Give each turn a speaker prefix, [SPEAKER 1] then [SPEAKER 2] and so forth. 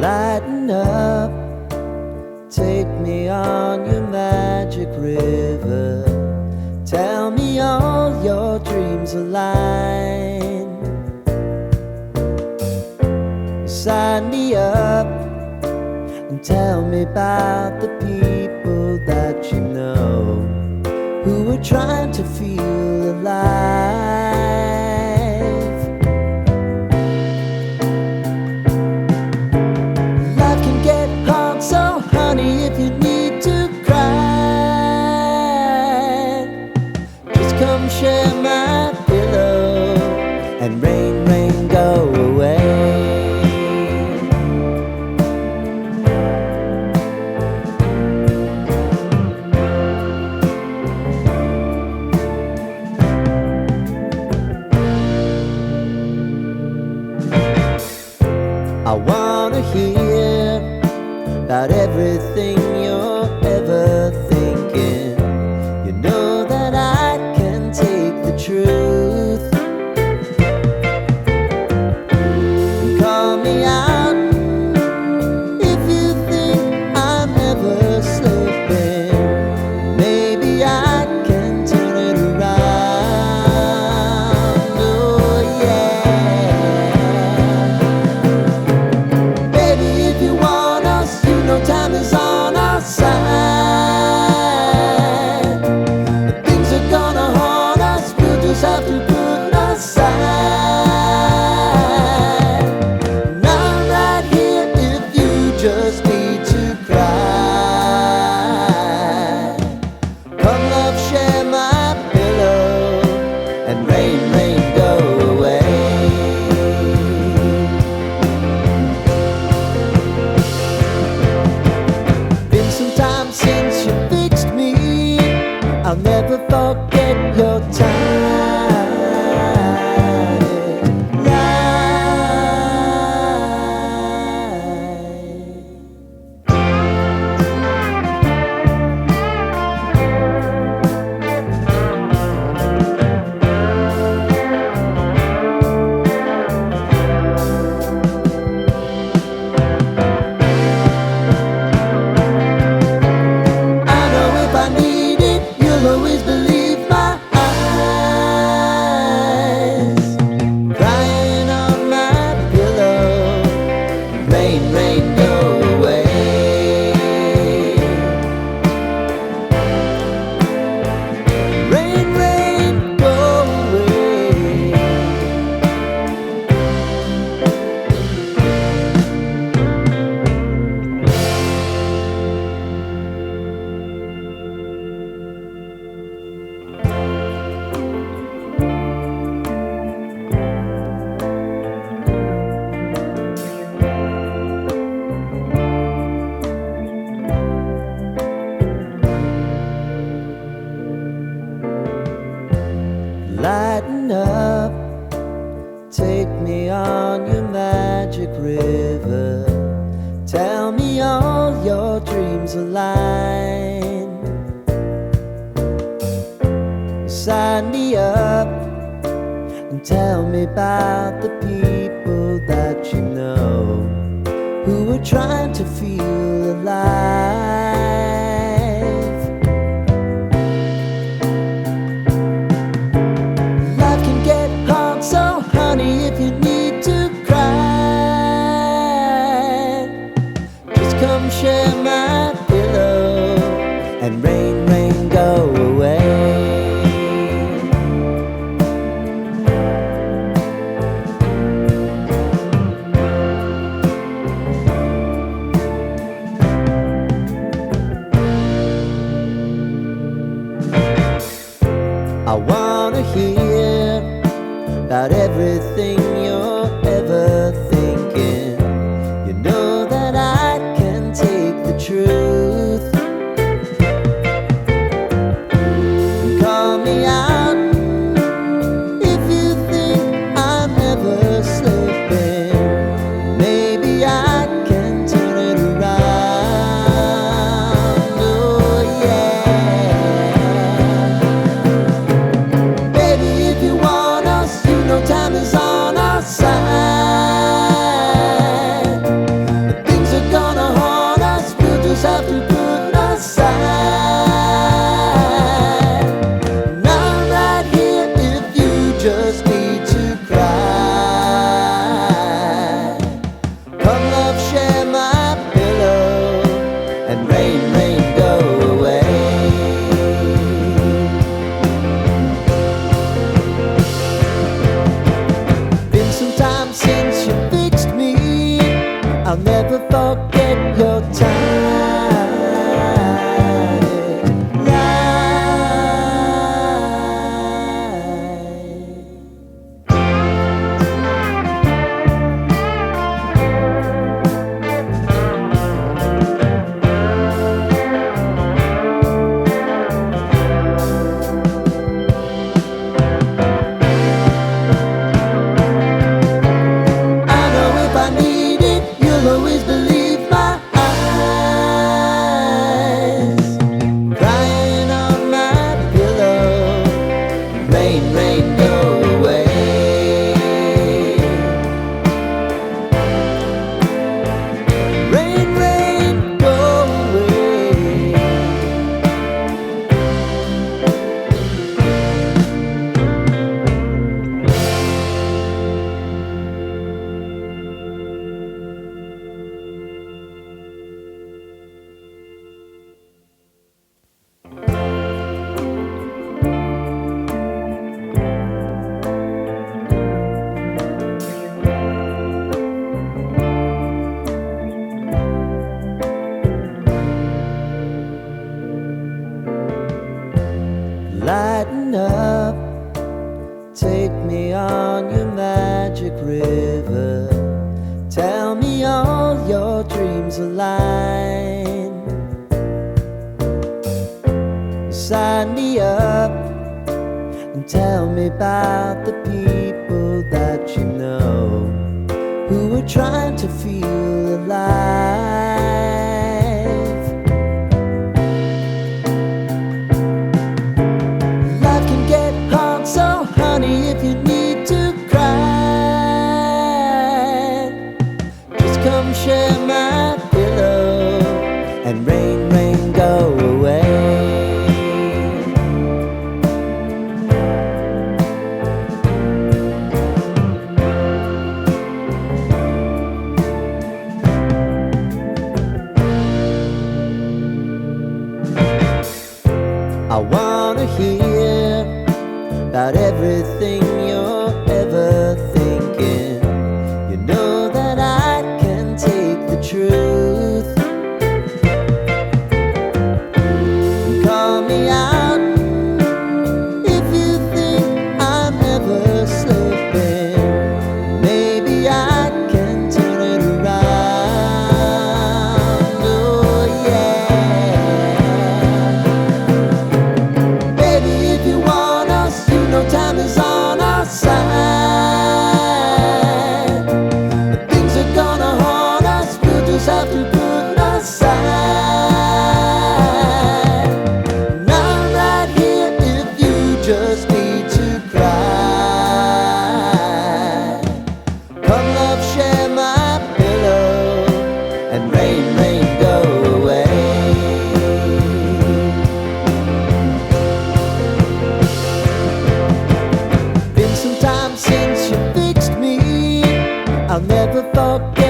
[SPEAKER 1] Lighten up, take me on your magic river. Tell me all your dreams align. Sign me up and tell me about the people that you know who are trying to feel alive. Life can get hard, so honey, if you need to cry, just come share my pillow and rain, rain, go away. I wanna hear about everything you're ever thinking. You know that I can take the truth. Call me out if you think I'm ever slipping. Maybe I can turn it around. Oh yeah. Baby, if you want us, you know time is on our side. If things are gonna haunt us, we'll just have to put aside. And I'm right here if you just need to cry. Come love, share my pillow and rain, rain, go away. Been some time since you fixed me. I'll never forget your time. I know if I need it, you'll always believe my eyes. Crying on my pillow, rain, rain, go away. Rain, rain, go away. Lighten up, take me on your magic river. Tell me all your dreams align. Sign me up and tell me about the people that you know who are trying to feel alive. Life can get hard, so honey, if you need to cry, just come share my pillow and rain, rain, go away. I'll never forget your time. Lighten up, take me on your magic river. Tell me all your dreams align. Sign me up and tell me about the people that you know who are trying to feel alive. So honey, if you need to cry, just come share my pillow and rain, rain, go away. I wanna hear about everything you're ever thinking. You know that I can take the truth. Call me out if you think I'm ever slipping. Maybe I can turn it around. Oh yeah. Baby, if you want us, you know time is on our side. Things are gonna haunt us, we'll just have to put aside. And I'm right here if you just need to cry. Come love, share my pillow and rain, rain, go away. Since you fixed me, I'll never forget.